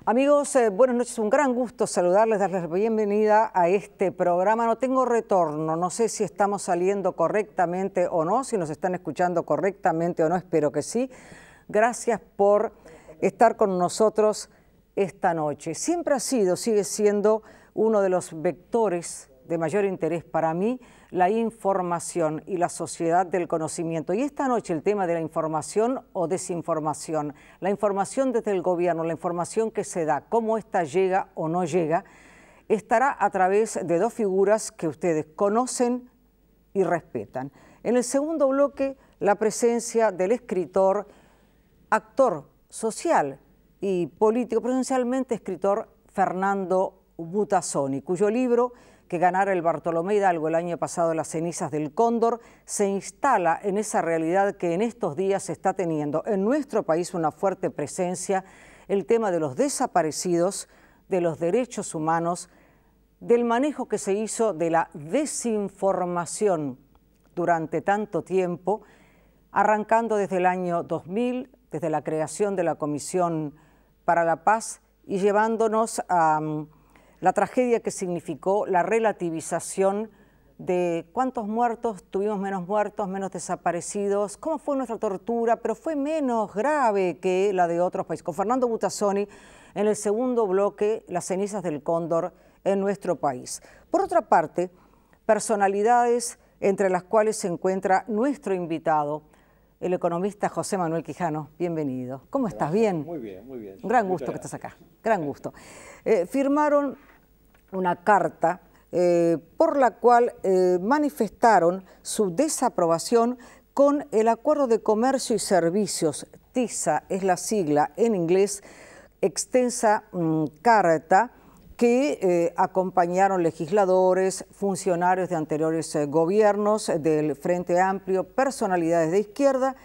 Amigos, buenas noches, un gran gusto saludarles, darles la bienvenida a este programa. No tengo retorno, no sé si estamos saliendo correctamente o no, si nos están escuchando correctamente o no, espero que sí. Gracias por estar con nosotros esta noche. Siempre ha sido, sigue siendo uno de los vectores de mayor interés para mí, la información y la sociedad del conocimiento. Y esta noche el tema de la información o desinformación, la información desde el gobierno, la información que se da, cómo ésta llega o no llega, estará a través de dos figuras que ustedes conocen y respetan. En el segundo bloque, la presencia del escritor, actor social y político, pero esencialmente escritor Fernando Butazzoni, cuyo libro que ganara el Bartolomé Hidalgo el año pasado, Las cenizas del cóndor, se instala en esa realidad que en estos días se está teniendo en nuestro país una fuerte presencia, el tema de los desaparecidos, de los derechos humanos, del manejo que se hizo de la desinformación durante tanto tiempo, arrancando desde el año 2000, desde la creación de la Comisión para la Paz y llevándonos a la tragedia que significó la relativización de cuántos muertos, tuvimos menos desaparecidos, cómo fue nuestra tortura, pero fue menos grave que la de otros países. Con Fernando Butazzoni, en el segundo bloque, las cenizas del cóndor en nuestro país. Por otra parte, personalidades entre las cuales se encuentra nuestro invitado, el economista José Manuel Quijano. Bienvenido. ¿Cómo estás? ¿Bien? Muy bien, muy bien. Un gran gusto que estás acá, gran gusto. Firmaron una carta por la cual manifestaron su desaprobación con el Acuerdo de Comercio y Servicios, TISA es la sigla en inglés, extensa carta que acompañaron legisladores, funcionarios de anteriores gobiernos del Frente Amplio, personalidades de izquierda,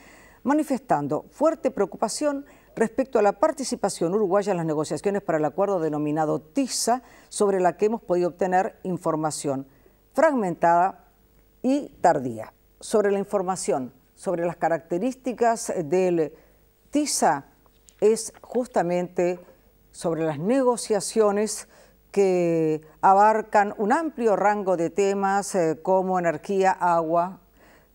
manifestando fuerte preocupación respecto a la participación uruguaya en las negociaciones para el acuerdo denominado TISA, sobre la que hemos podido obtener información fragmentada y tardía. Sobre la información, sobre las características del TISA, es justamente sobre las negociaciones que abarcan un amplio rango de temas como energía, agua,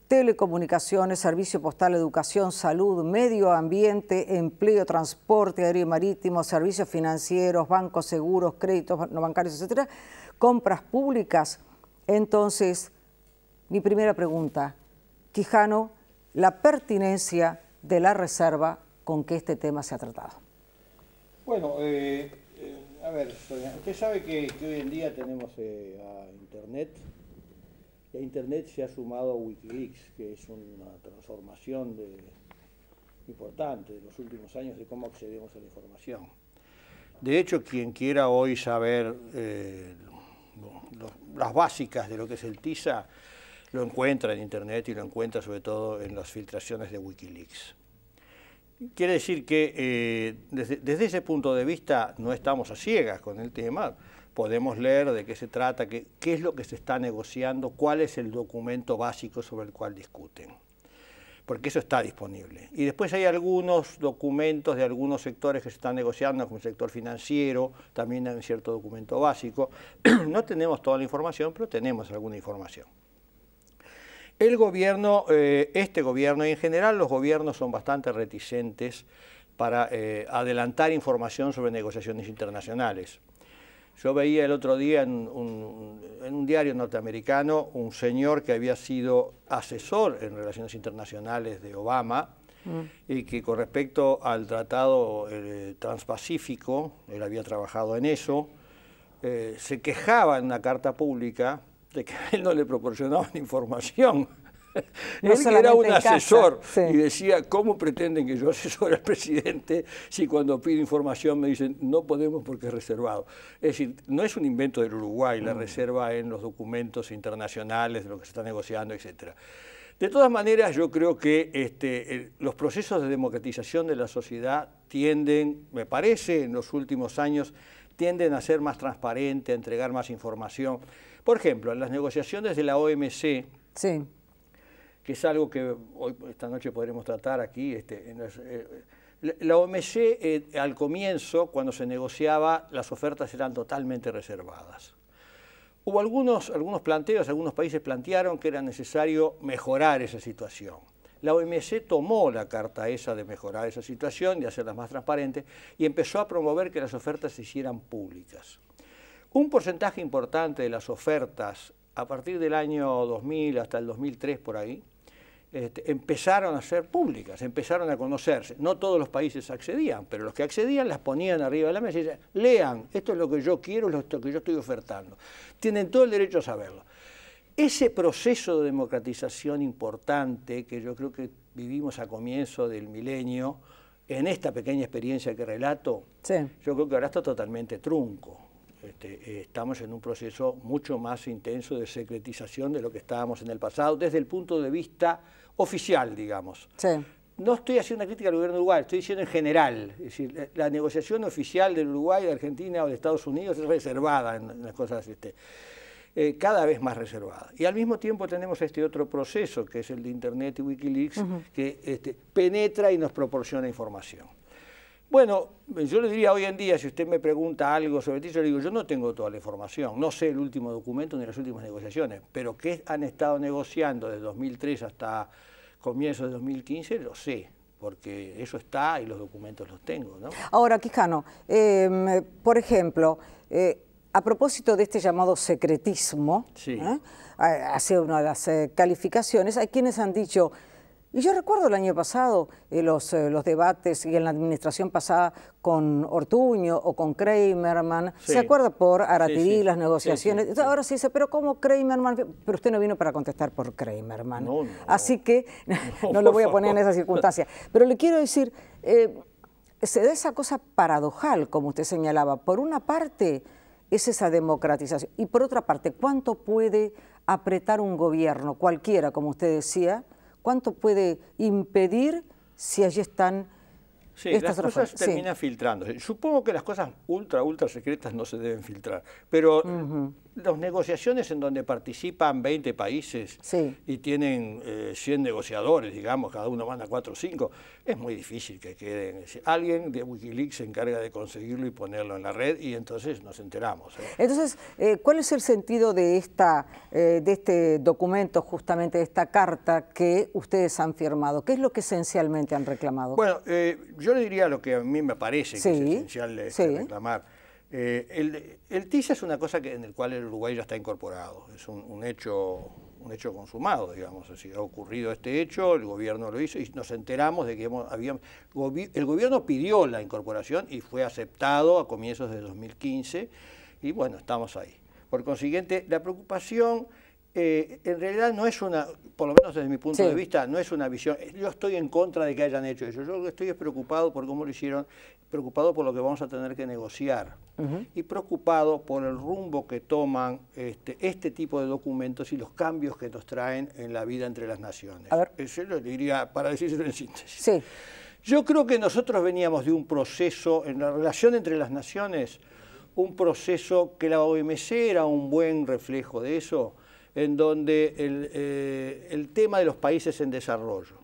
telecomunicaciones, servicio postal, educación, salud, medio ambiente, empleo, transporte aéreo y marítimo, servicios financieros, bancos, seguros, créditos no bancarios, etcétera, compras públicas. Entonces, mi primera pregunta, Quijano, la pertinencia de la reserva con que este tema se ha tratado. Bueno, a ver, Sonia, usted sabe que hoy en día tenemos a Internet. La Internet se ha sumado a Wikileaks, que es una transformación importante de los últimos años de cómo accedemos a la información. De hecho, quien quiera hoy saber las básicas de lo que es el TISA, lo encuentra en Internet y lo encuentra sobre todo en las filtraciones de Wikileaks. Quiere decir que desde ese punto de vista no estamos a ciegas con el tema. Podemos leer de qué se trata, qué es lo que se está negociando, cuál es el documento básico sobre el cual discuten, porque eso está disponible. Y después hay algunos documentos de algunos sectores que se están negociando, como el sector financiero, también hay un cierto documento básico. No tenemos toda la información, pero tenemos alguna información. El gobierno, este gobierno y en general los gobiernos son bastante reticentes para adelantar información sobre negociaciones internacionales. Yo veía el otro día en un diario norteamericano un señor que había sido asesor en relaciones internacionales de Obama y que con respecto al tratado transpacífico, él había trabajado en eso, se quejaba en una carta pública de que a él no le proporcionaban información. No él que era un asesor sí. Y decía, ¿cómo pretenden que yo asesore al presidente si cuando pido información me dicen no podemos porque es reservado? Es decir, no es un invento del Uruguay la reserva en los documentos internacionales de lo que se está negociando, etcétera. De todas maneras, yo creo que los procesos de democratización de la sociedad tienden, me parece, en los últimos años, tienden a ser más transparentes, a entregar más información. Por ejemplo, en las negociaciones de la OMC, sí, que es algo que esta noche podremos tratar aquí, la OMC al comienzo, cuando se negociaba, las ofertas eran totalmente reservadas. Hubo algunos planteos, algunos países plantearon que era necesario mejorar esa situación. La OMC tomó la carta esa de mejorar esa situación, de hacerlas más transparentes, y empezó a promover que las ofertas se hicieran públicas. Un porcentaje importante de las ofertas, a partir del año 2000 hasta el 2003 por ahí, empezaron a ser públicas, empezaron a conocerse. No todos los países accedían, pero los que accedían las ponían arriba de la mesa y decían, lean, esto es lo que yo quiero, esto es lo que yo estoy ofertando. Tienen todo el derecho a saberlo. Ese proceso de democratización importante que yo creo que vivimos a comienzo del milenio, en esta pequeña experiencia que relato, sí, yo creo que ahora está totalmente trunco. Estamos en un proceso mucho más intenso de secretización de lo que estábamos en el pasado, desde el punto de vista oficial, digamos. Sí. No estoy haciendo una crítica al gobierno de Uruguay, estoy diciendo en general. Es decir, la negociación oficial del Uruguay, de Argentina o de Estados Unidos es reservada en las cosas cada vez más reservada. Y al mismo tiempo tenemos este otro proceso, que es el de Internet y Wikileaks, que penetra y nos proporciona información. Bueno, yo le diría hoy en día, si usted me pregunta algo sobre ti, yo le digo, yo no tengo toda la información, no sé el último documento ni las últimas negociaciones, pero qué han estado negociando desde 2003 hasta comienzos de 2015, lo sé, porque eso está y los documentos los tengo, ¿no? Ahora, Quijano, por ejemplo, a propósito de este llamado secretismo, sí, hace una de las calificaciones, hay quienes han dicho, y yo recuerdo el año pasado los debates y en la administración pasada con Ortuño o con Kramerman, sí, ¿se acuerda? Por Aratidí, sí, sí, las negociaciones. Sí, sí, sí. Ahora sí dice, pero ¿cómo Kramerman? Pero usted no vino para contestar por Kramerman. No, no. Así que no lo voy a poner en esa circunstancia. Pero le quiero decir, se da esa cosa paradojal, como usted señalaba. Por una parte es esa democratización y por otra parte, ¿cuánto puede apretar un gobierno, cualquiera, como usted decía? ¿Cuánto puede impedir si allí están estas las cosas terminan filtrándose? Supongo que las cosas ultra secretas no se deben filtrar, pero las negociaciones en donde participan 20 países, sí, y tienen 100 negociadores, digamos, cada uno manda 4 o 5, es muy difícil que queden. Es decir, alguien de Wikileaks se encarga de conseguirlo y ponerlo en la red y entonces nos enteramos. Entonces, ¿cuál es el sentido de este documento, justamente de esta carta que ustedes han firmado? ¿Qué es lo que esencialmente han reclamado? Bueno, yo le diría lo que a mí me parece que sí, es esencial reclamar. El TISA es una cosa en el cual el Uruguay ya está incorporado, es un hecho consumado, digamos, así, ha ocurrido este hecho, el gobierno lo hizo y nos enteramos de que el gobierno pidió la incorporación y fue aceptado a comienzos de 2015 y bueno, estamos ahí. Por consiguiente, la preocupación en realidad no es una, por lo menos desde mi punto de vista, no es una visión, yo estoy en contra de que hayan hecho eso, yo estoy preocupado por cómo lo hicieron, preocupado por lo que vamos a tener que negociar y preocupado por el rumbo que toman este tipo de documentos y los cambios que nos traen en la vida entre las naciones. Eso lo diría para decirlo en síntesis. Sí. Yo creo que nosotros veníamos de un proceso, en la relación entre las naciones, un proceso que la OMC era un buen reflejo de eso, en donde el tema de los países en desarrollo,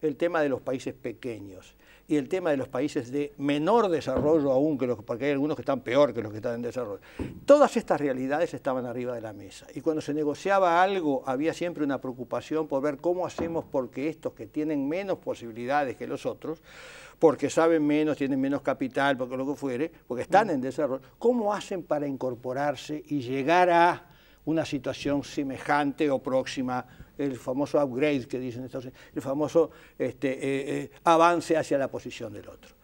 el tema de los países pequeños y el tema de los países de menor desarrollo aún, porque hay algunos que están peor que los que están en desarrollo, todas estas realidades estaban arriba de la mesa. Y cuando se negociaba algo, había siempre una preocupación por ver cómo hacemos porque estos que tienen menos posibilidades que los otros, porque saben menos, tienen menos capital, porque lo que fuere, porque están en desarrollo, ¿cómo hacen para incorporarse y llegar a una situación semejante o próxima, el famoso upgrade que dicen Estados Unidos, el famoso avance hacia la posición del otro?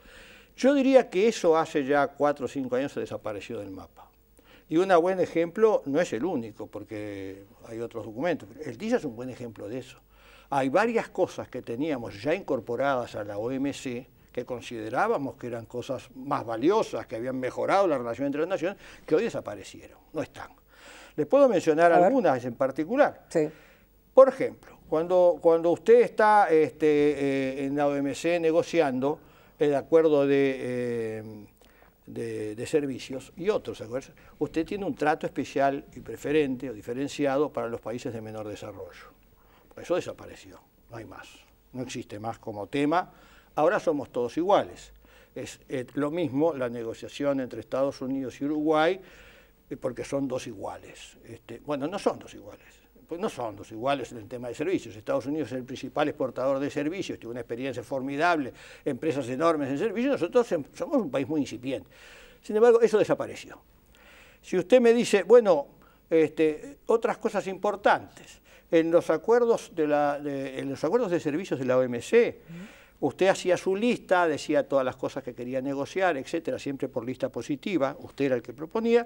Yo diría que eso hace ya 4 o 5 años se desapareció del mapa. Y un buen ejemplo, no es el único, porque hay otros documentos, el TISA es un buen ejemplo de eso. Hay varias cosas que teníamos ya incorporadas a la OMC, que considerábamos que eran cosas más valiosas, que habían mejorado la relación entre las naciones, que hoy desaparecieron, no están. Les puedo mencionar algunas en particular. Sí. Por ejemplo, Cuando usted está en la OMC negociando el acuerdo de servicios y otros acuerdos, usted tiene un trato especial y preferente o diferenciado para los países de menor desarrollo. Por eso desapareció, no hay más, no existe más como tema. Ahora somos todos iguales. Es lo mismo la negociación entre Estados Unidos y Uruguay, porque son dos iguales. Bueno, no son dos iguales. Pues no son dos iguales en el tema de servicios. Estados Unidos es el principal exportador de servicios, tiene una experiencia formidable, empresas enormes en servicios, nosotros somos un país muy incipiente. Sin embargo, eso desapareció. Si usted me dice, bueno, otras cosas importantes, en los acuerdos de servicios de la OMC, usted hacía su lista, decía todas las cosas que quería negociar, etcétera, siempre por lista positiva, usted era el que proponía.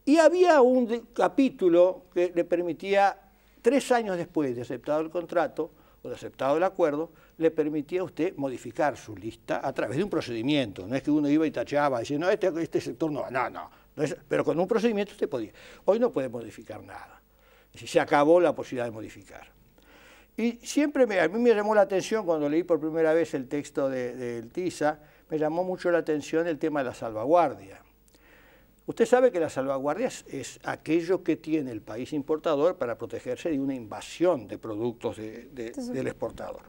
Y había un capítulo que le permitía, 3 años después de aceptado el contrato o de aceptado el acuerdo, le permitía a usted modificar su lista a través de un procedimiento. No es que uno iba y tachaba, diciendo, no, este sector no, no, pero con un procedimiento usted podía. Hoy no puede modificar nada. Es decir, se acabó la posibilidad de modificar. Y siempre a mí me llamó la atención, cuando leí por primera vez el texto del TISA, me llamó mucho la atención el tema de la salvaguardia. Usted sabe que la salvaguardia es aquello que tiene el país importador para protegerse de una invasión de productos del exportador.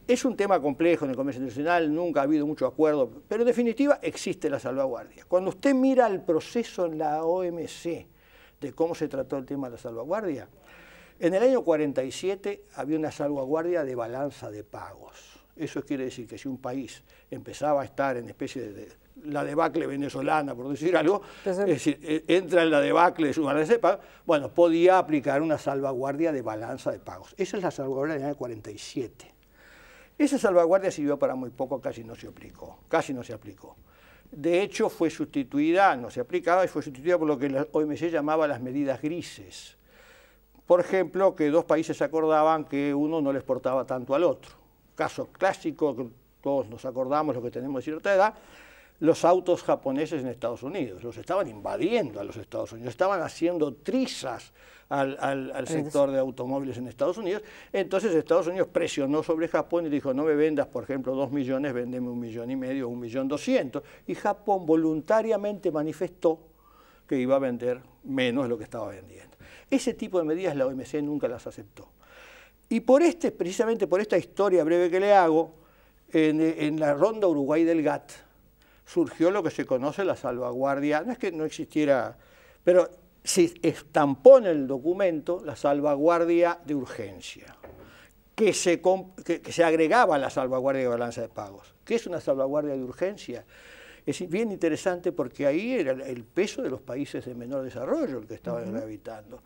Es un tema complejo en el comercio internacional, nunca ha habido mucho acuerdo, pero en definitiva existe la salvaguardia. Cuando usted mira el proceso en la OMC de cómo se trató el tema de la salvaguardia, en el año 47 había una salvaguardia de balanza de pagos. Eso quiere decir que si un país empezaba a estar en especie de la debacle venezolana, por decir algo, es decir, entra en la debacle de su balanza de pagos, bueno, podía aplicar una salvaguardia de balanza de pagos. Esa es la salvaguardia del año 47. Esa salvaguardia sirvió para muy poco, casi no se aplicó, De hecho, fue sustituida, no se aplicaba, y fue sustituida por lo que la OMC llamaba las medidas grises. Por ejemplo, que 2 países acordaban que uno no le exportaba tanto al otro. Caso clásico, que todos nos acordamos, los que tenemos cierta edad, los autos japoneses en Estados Unidos. Los estaban invadiendo a los Estados Unidos, estaban haciendo trizas al sector de automóviles en Estados Unidos. Entonces Estados Unidos presionó sobre Japón y dijo, no me vendas, por ejemplo, 2 millones, véndeme 1,5 millones, 1,2 millones. Y Japón voluntariamente manifestó que iba a vender menos de lo que estaba vendiendo. Ese tipo de medidas la OMC nunca las aceptó. Y precisamente por esta historia breve que le hago, en la ronda Uruguay del GATT surgió lo que se conoce la salvaguardia, no es que no existiera, pero se estampó en el documento la salvaguardia de urgencia, que se agregaba a la salvaguardia de balanza de pagos. ¿Qué es una salvaguardia de urgencia? Es bien interesante porque ahí era el peso de los países de menor desarrollo el que estaba gravitando.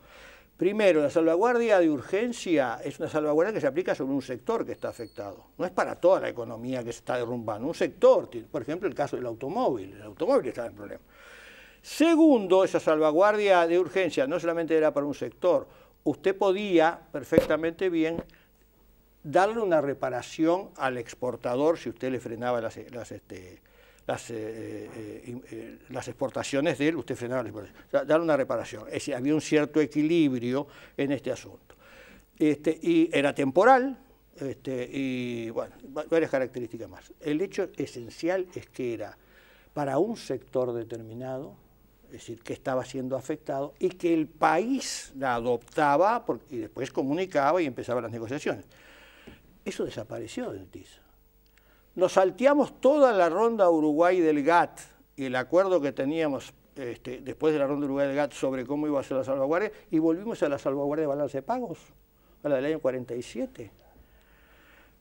Primero, la salvaguardia de urgencia es una salvaguardia que se aplica sobre un sector que está afectado. No es para toda la economía que se está derrumbando. Un sector, por ejemplo, el caso del automóvil. El automóvil está en problema. Segundo, esa salvaguardia de urgencia no solamente era para un sector. Usted podía perfectamente bien darle una reparación al exportador si usted le frenaba las exportaciones de él, usted frenaba las exportaciones, o sea, dar una reparación. Es decir, había un cierto equilibrio en este asunto. Y era temporal, y bueno, varias características más. El hecho esencial es que era para un sector determinado, es decir, que estaba siendo afectado, y que el país la adoptaba y después comunicaba y empezaban las negociaciones. Eso desapareció del TISA. Nos salteamos toda la ronda Uruguay del GATT y el acuerdo que teníamos después de la ronda Uruguay del GATT sobre cómo iba a ser la salvaguardia y volvimos a la salvaguardia de balance de pagos, a la del año 47.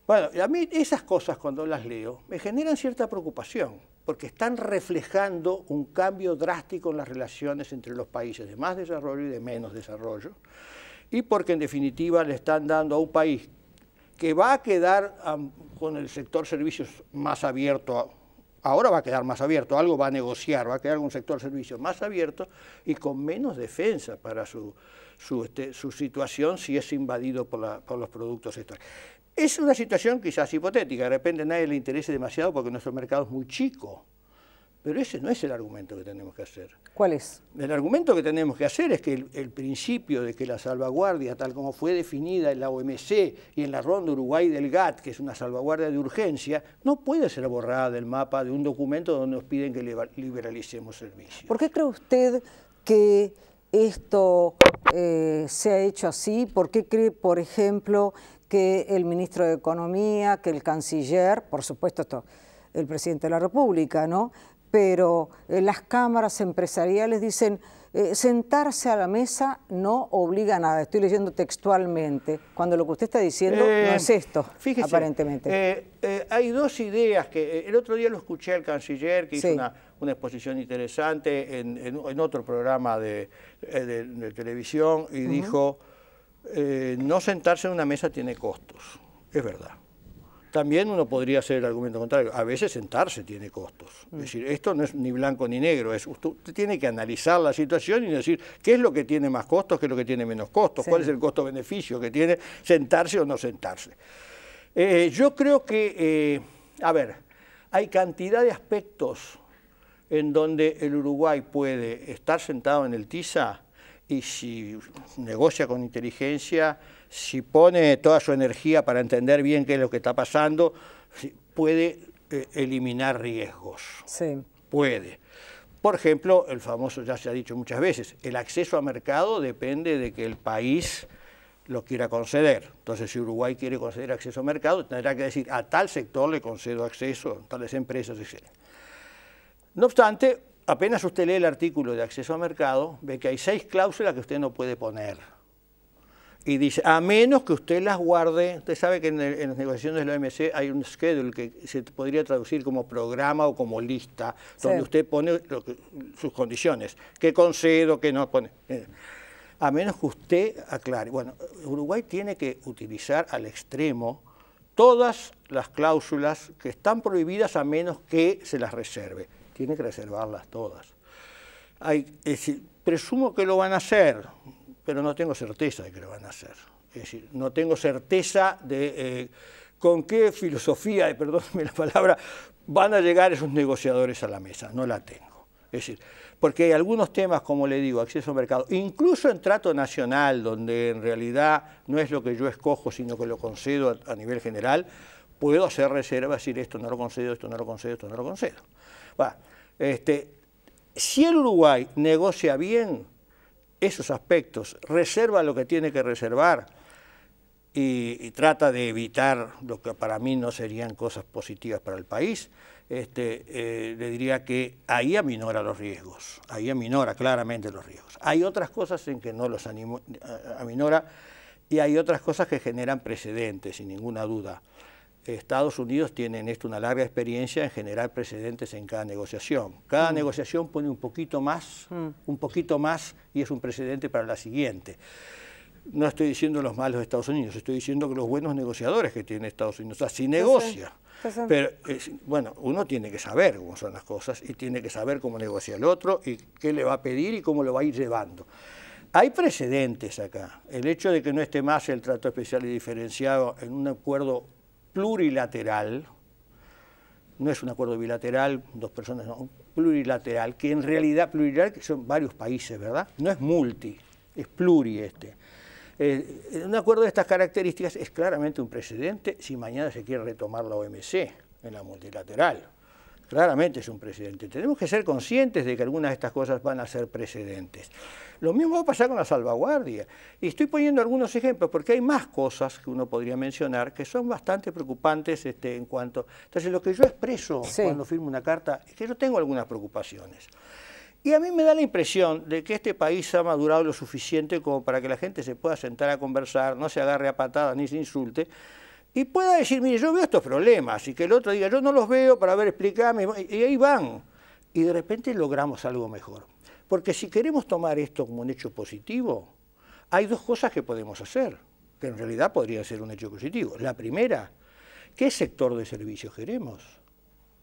Bueno, a mí esas cosas cuando las leo me generan cierta preocupación porque están reflejando un cambio drástico en las relaciones entre los países de más desarrollo y de menos desarrollo y porque en definitiva le están dando a un país que va a quedar con el sector servicios más abierto, ahora va a quedar más abierto, algo va a negociar, va a quedar con un sector servicios más abierto y con menos defensa para su situación si es invadido por los productos sectoriales. Es una situación quizás hipotética, de repente a nadie le interese demasiado porque nuestro mercado es muy chico, Pero ese no es el argumento que tenemos que hacer. ¿Cuál es? El argumento que tenemos que hacer es que el principio de que la salvaguardia, tal como fue definida en la OMC y en la Ronda Uruguay del GATT, que es una salvaguardia de urgencia, no puede ser borrada del mapa de un documento donde nos piden que liberalicemos servicios. ¿Por qué cree usted que esto se ha hecho así? ¿Por qué cree, por ejemplo, que el ministro de Economía, que el canciller, por supuesto el presidente de la República, ¿no?, pero las cámaras empresariales dicen sentarse a la mesa no obliga a nada? Estoy leyendo textualmente, cuando lo que usted está diciendo no es esto, fíjese, aparentemente. Hay dos ideas que el otro día lo escuché al canciller, que hizo una exposición interesante en otro programa de televisión y dijo, no sentarse en una mesa tiene costos. Es verdad. También uno podría hacer el argumento contrario. A veces sentarse tiene costos. Es decir, esto no es ni blanco ni negro. Usted tiene que analizar la situación y decir qué es lo que tiene más costos, qué es lo que tiene menos costos, cuál es el costo-beneficio que tiene sentarse o no sentarse. Yo creo que, a ver, hay cantidad de aspectos en donde el Uruguay puede estar sentado en el TISA y si negocia con inteligencia, si pone toda su energía para entender bien qué es lo que está pasando, puede eliminar riesgos. Sí. Puede. Por ejemplo, el famoso, ya se ha dicho muchas veces, el acceso a mercado depende de que el país lo quiera conceder. Entonces, si Uruguay quiere conceder acceso a mercado, tendrá que decir, a tal sector le concedo acceso, a tales empresas, etc. No obstante, apenas usted lee el artículo de acceso a mercado, ve que hay 6 cláusulas que usted no puede poner. Y dice, a menos que usted las guarde, usted sabe que en las negociaciones de la OMC hay un schedule que se podría traducir como programa o como lista, donde usted pone sus condiciones, qué concedo, qué no pone. A menos que usted aclare. Bueno, Uruguay tiene que utilizar al extremo todas las cláusulas que están prohibidas a menos que se las reserve. Tiene que reservarlas todas. Presumo que lo van a hacer, pero no tengo certeza de que lo van a hacer. Es decir, no tengo certeza de con qué filosofía, perdónenme la palabra, van a llegar esos negociadores a la mesa. No la tengo. Es decir, porque hay algunos temas, como le digo, acceso al mercado, incluso en trato nacional, donde en realidad no es lo que yo escojo, sino que lo concedo a nivel general, puedo hacer reservas, decir esto no lo concedo, esto no lo concedo, esto no lo concedo. Bueno, si el Uruguay negocia bien esos aspectos, reserva lo que tiene que reservar y trata de evitar lo que para mí no serían cosas positivas para el país, le diría que ahí aminora los riesgos, ahí aminora claramente los riesgos. Hay otras cosas en que no los aminora y hay otras cosas que generan precedentes, sin ninguna duda. Estados Unidos tiene en esto una larga experiencia en generar precedentes en cada negociación. Cada negociación pone un poquito más y es un precedente para la siguiente. No estoy diciendo los malos de Estados Unidos, estoy diciendo que los buenos negociadores que tiene Estados Unidos, o sea, si negocia. Pero, bueno, uno tiene que saber cómo son las cosas y tiene que saber cómo negocia el otro y qué le va a pedir y cómo lo va a ir llevando. Hay precedentes acá. El hecho de que no esté más el trato especial y diferenciado en un acuerdo plurilateral, no es un acuerdo bilateral, dos personas, no, plurilateral, que en realidad plurilateral que son varios países, ¿verdad? No es multi, es pluri un acuerdo de estas características es claramente un precedente si mañana se quiere retomar la OMC en la multilateral. Claramente es un precedente. Tenemos que ser conscientes de que algunas de estas cosas van a ser precedentes. Lo mismo va a pasar con la salvaguardia. Y estoy poniendo algunos ejemplos porque hay más cosas que uno podría mencionar que son bastante preocupantes en cuanto... Entonces, lo que yo expreso cuando firmo una carta es que yo tengo algunas preocupaciones. Y a mí me da la impresión de que este país ha madurado lo suficiente como para que la gente se pueda sentar a conversar, no se agarre a patadas ni se insulte, y pueda decir, mire, yo veo estos problemas, y que el otro diga, yo no los veo, para ver, explícame, y ahí van. Y de repente logramos algo mejor. Porque si queremos tomar esto como un hecho positivo, hay dos cosas que podemos hacer, que en realidad podrían ser un hecho positivo. La primera, ¿qué sector de servicios queremos?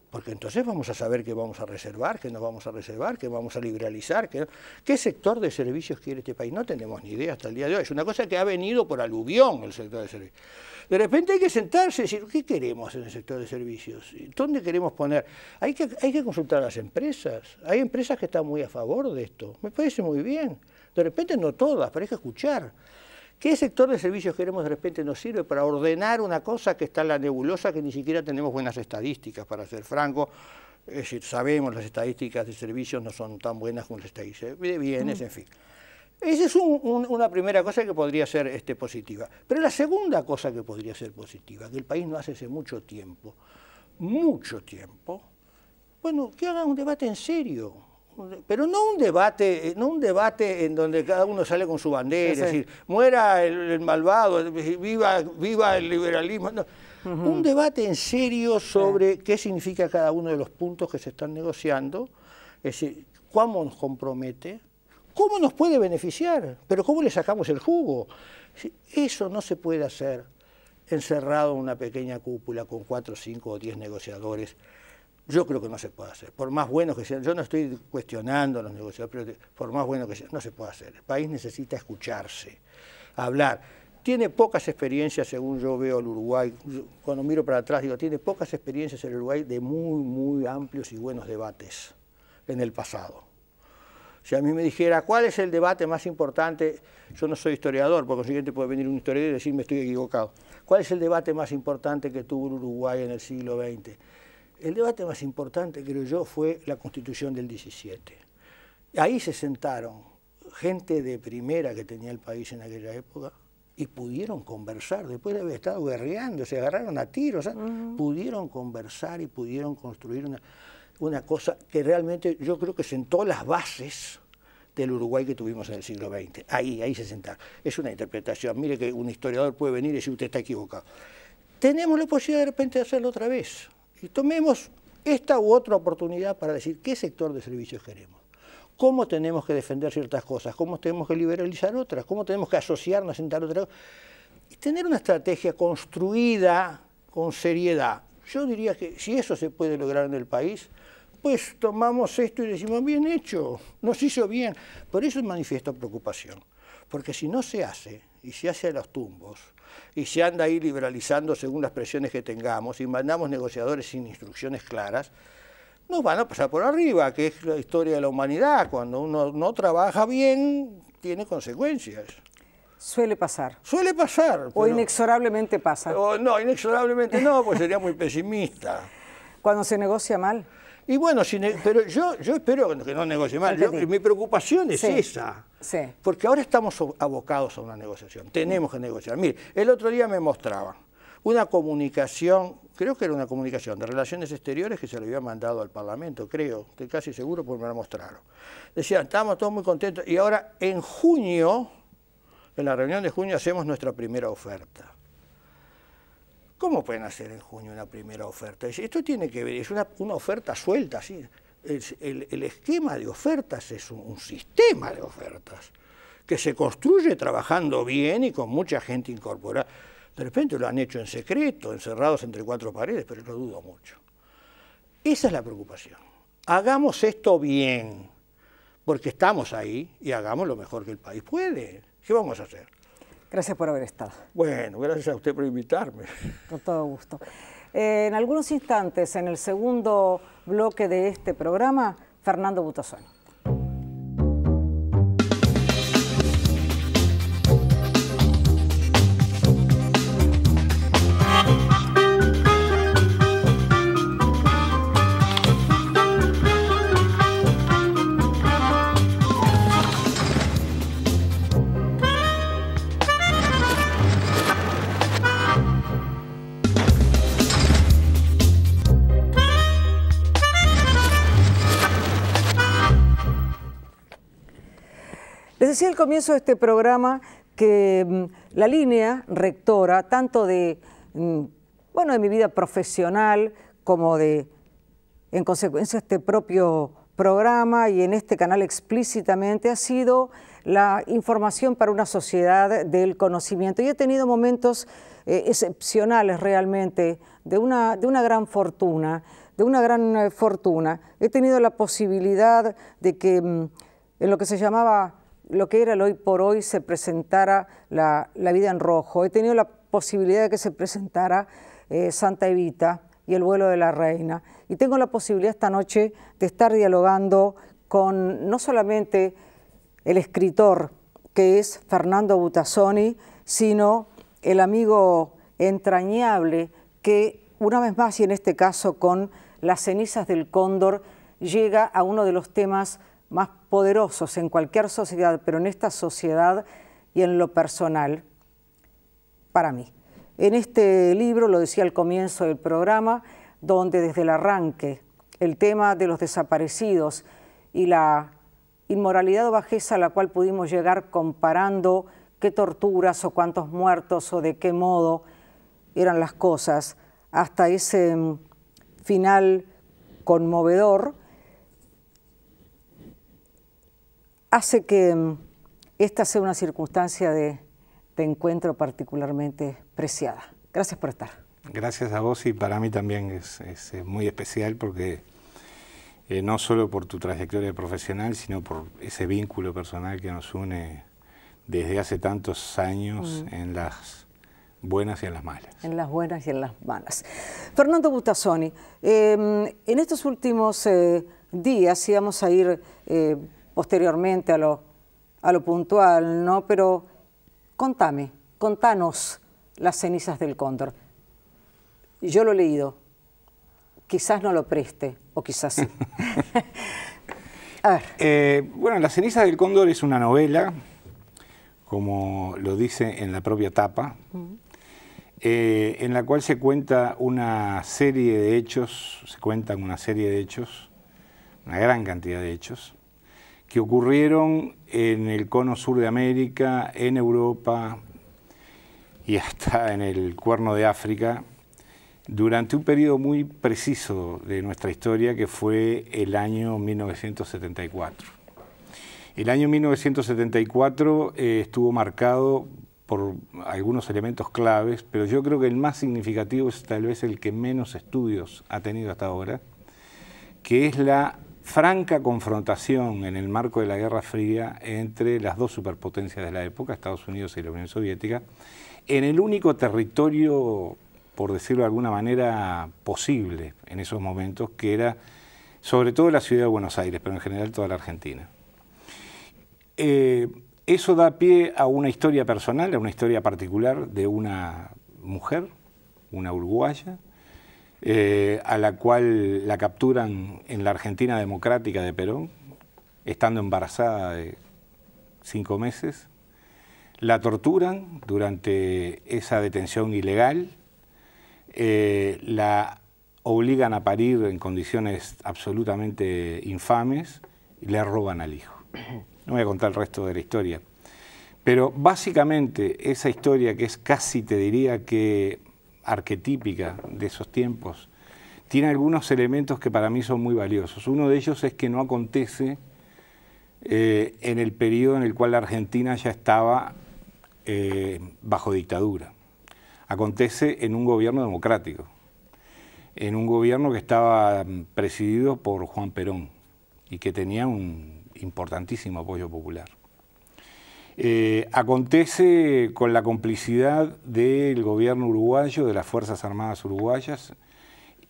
Porque entonces vamos a saber qué vamos a reservar, qué no vamos a reservar, qué vamos a liberalizar, qué sector de servicios quiere este país. No tenemos ni idea hasta el día de hoy. Es una cosa que ha venido por aluvión el sector de servicios. De repente hay que sentarse y decir, ¿qué queremos en el sector de servicios? ¿Dónde queremos poner? Hay que consultar a las empresas. Hay empresas que están muy a favor de esto. Me parece muy bien. De repente no todas, pero hay que escuchar. ¿Qué sector de servicios queremos? De repente nos sirve para ordenar una cosa que está en la nebulosa, que ni siquiera tenemos buenas estadísticas, para ser franco. Es decir, sabemos las estadísticas de servicios no son tan buenas como las estadísticas de bienes, en fin. Esa es una primera cosa que podría ser positiva. Pero la segunda cosa que podría ser positiva, que el país no hace hace mucho tiempo, bueno, que haga un debate en serio. Pero no un debate en donde cada uno sale con su bandera, es decir, muera el malvado, viva el liberalismo. No. Un debate en serio sobre qué significa cada uno de los puntos que se están negociando, es decir, cómo nos compromete, cómo nos puede beneficiar, pero cómo le sacamos el jugo. Eso no se puede hacer encerrado en una pequeña cúpula con 4, 5 o 10 negociadores. Yo creo que no se puede hacer, por más buenos que sean. Yo no estoy cuestionando a los negociadores, pero por más buenos que sean, no se puede hacer. El país necesita escucharse, hablar. Tiene pocas experiencias, según yo veo el Uruguay. Cuando miro para atrás, digo, tiene pocas experiencias el Uruguay de muy, muy amplios y buenos debates en el pasado. Si a mí me dijera, ¿cuál es el debate más importante? Yo no soy historiador, por consiguiente puede venir un historiador y decirme estoy equivocado. ¿Cuál es el debate más importante que tuvo el Uruguay en el siglo XX? El debate más importante, creo yo, fue la Constitución del 17. Ahí se sentaron gente de primera que tenía el país en aquella época y pudieron conversar, después de haber estado guerreando, se agarraron a tiros, pudieron conversar y pudieron construir una cosa que realmente yo creo que sentó las bases del Uruguay que tuvimos en el siglo XX. Ahí se sentaron. Es una interpretación. Mire que un historiador puede venir y decir usted está equivocado. Tenemos la posibilidad de repente de hacerlo otra vez. Y tomemos esta u otra oportunidad para decir qué sector de servicios queremos, cómo tenemos que defender ciertas cosas, cómo tenemos que liberalizar otras, cómo tenemos que asociarnos a sentar otras, y tener una estrategia construida con seriedad. Yo diría que si eso se puede lograr en el país, pues tomamos esto y decimos, bien hecho, nos hizo bien. Por eso manifiesto preocupación, porque si no se hace, y se hace a los tumbos, y se anda ahí liberalizando según las presiones que tengamos, y mandamos negociadores sin instrucciones claras, nos van a pasar por arriba, que es la historia de la humanidad. Cuando uno no trabaja bien, tiene consecuencias. Suele pasar. Suele pasar. O inexorablemente pasa. No, inexorablemente no, pues sería muy pesimista. Cuando se negocia mal. Y bueno, pero yo espero que no negocie mal. Mi preocupación es esa. Sí. Porque ahora estamos abocados a una negociación. Tenemos que negociar. Mire, el otro día me mostraban una comunicación, creo que era una comunicación de Relaciones Exteriores que se le había mandado al Parlamento, creo, estoy casi seguro porque me la mostraron. Decían, estamos todos muy contentos y ahora en junio, en la reunión de junio, hacemos nuestra primera oferta. ¿Cómo pueden hacer en junio una primera oferta? Esto tiene que ver, es una oferta suelta, ¿sí? El esquema de ofertas es un sistema de ofertas que se construye trabajando bien y con mucha gente incorporada. De repente lo han hecho en secreto, encerrados entre 4 paredes, pero lo dudo mucho. Esa es la preocupación. Hagamos esto bien, porque estamos ahí y hagamos lo mejor que el país puede. ¿Qué vamos a hacer? Gracias por haber estado. Bueno, gracias a usted por invitarme. Con todo gusto. En algunos instantes, en el segundo bloque de este programa, Fernando Butazoni. Les decía al comienzo de este programa que la línea rectora, tanto de mi vida profesional como en consecuencia, este propio programa y en este canal explícitamente, ha sido la información para una sociedad del conocimiento. Y he tenido momentos excepcionales realmente, de una gran fortuna, de una gran fortuna. He tenido la posibilidad de que en lo que se llamaba, lo que era el Hoy por Hoy, se presentara la vida en rojo. He tenido la posibilidad de que se presentara Santa Evita y el vuelo de la reina. Y tengo la posibilidad esta noche de estar dialogando con no solamente el escritor, que es Fernando Butazzoni, sino el amigo entrañable que, una vez más, y en este caso con Las cenizas del cóndor, llega a uno de los temas más poderosos en cualquier sociedad, pero en esta sociedad y en lo personal, para mí. En este libro, lo decía al comienzo del programa, donde desde el arranque el tema de los desaparecidos y la inmoralidad o bajeza a la cual pudimos llegar comparando qué torturas o cuántos muertos o de qué modo eran las cosas, hasta ese final conmovedor, hace que esta sea una circunstancia de encuentro particularmente preciada. Gracias por estar. Gracias a vos, y para mí también es muy especial porque no solo por tu trayectoria profesional, sino por ese vínculo personal que nos une desde hace tantos años en las buenas y en las malas. En las buenas y en las malas. Fernando Butazzoni, en estos últimos días íbamos a ir posteriormente a lo puntual, ¿no? Pero contanos Las cenizas del cóndor. Yo lo he leído, quizás no lo preste, o quizás sí. A ver. Bueno, Las cenizas del cóndor es una novela, como lo dice en la propia tapa, en la cual se cuenta una serie de hechos, una gran cantidad de hechos, que ocurrieron en el cono sur de América, en Europa y hasta en el Cuerno de África, durante un periodo muy preciso de nuestra historia, que fue el año 1974. El año 1974 estuvo marcado por algunos elementos claves, pero yo creo que el más significativo es tal vez el que menos estudios ha tenido hasta ahora, que es la franca confrontación en el marco de la Guerra Fría entre las dos superpotencias de la época, Estados Unidos y la Unión Soviética, en el único territorio, por decirlo de alguna manera, posible en esos momentos, que era sobre todo la ciudad de Buenos Aires, pero en general toda la Argentina. Eso da pie a una historia personal, a una historia particular de una mujer, una uruguaya, a la cual la capturan en la Argentina democrática de Perón, estando embarazada de 5 meses, la torturan durante esa detención ilegal, la obligan a parir en condiciones absolutamente infames y le roban al hijo. No voy a contar el resto de la historia, pero básicamente esa historia, que es casi, te diría que arquetípica de esos tiempos, tiene algunos elementos que para mí son muy valiosos. Uno de ellos es que no acontece en el periodo en el cual la Argentina ya estaba bajo dictadura. Acontece en un gobierno democrático, en un gobierno que estaba presidido por Juan Perón y que tenía un importantísimo apoyo popular. Acontece con la complicidad del gobierno uruguayo, de las Fuerzas Armadas uruguayas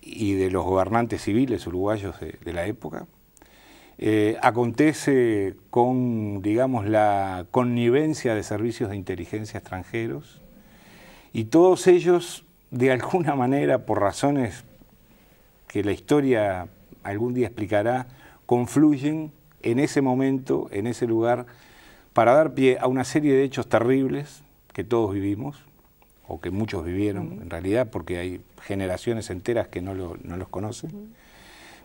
y de los gobernantes civiles uruguayos de la época. Acontece con, digamos, la connivencia de servicios de inteligencia extranjeros, y todos ellos, de alguna manera, por razones que la historia algún día explicará, confluyen en ese momento, en ese lugar, para dar pie a una serie de hechos terribles que todos vivimos, o que muchos vivieron en realidad, porque hay generaciones enteras que no los conocen,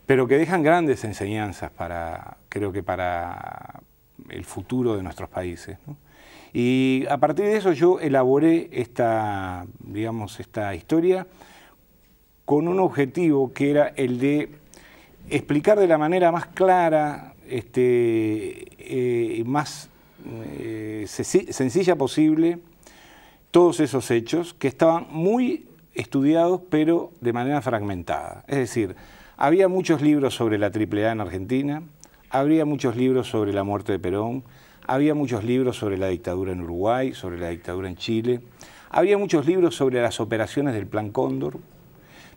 pero que dejan grandes enseñanzas creo que para el futuro de nuestros países, ¿no? Y a partir de eso yo elaboré esta historia con un objetivo que era el de explicar de la manera más clara, más sencilla posible, todos esos hechos que estaban muy estudiados, pero de manera fragmentada. Es decir, Había muchos libros sobre la AAA en Argentina, habría muchos libros sobre la muerte de Perón, había muchos libros sobre la dictadura en Uruguay, sobre la dictadura en Chile, había muchos libros sobre las operaciones del Plan Cóndor,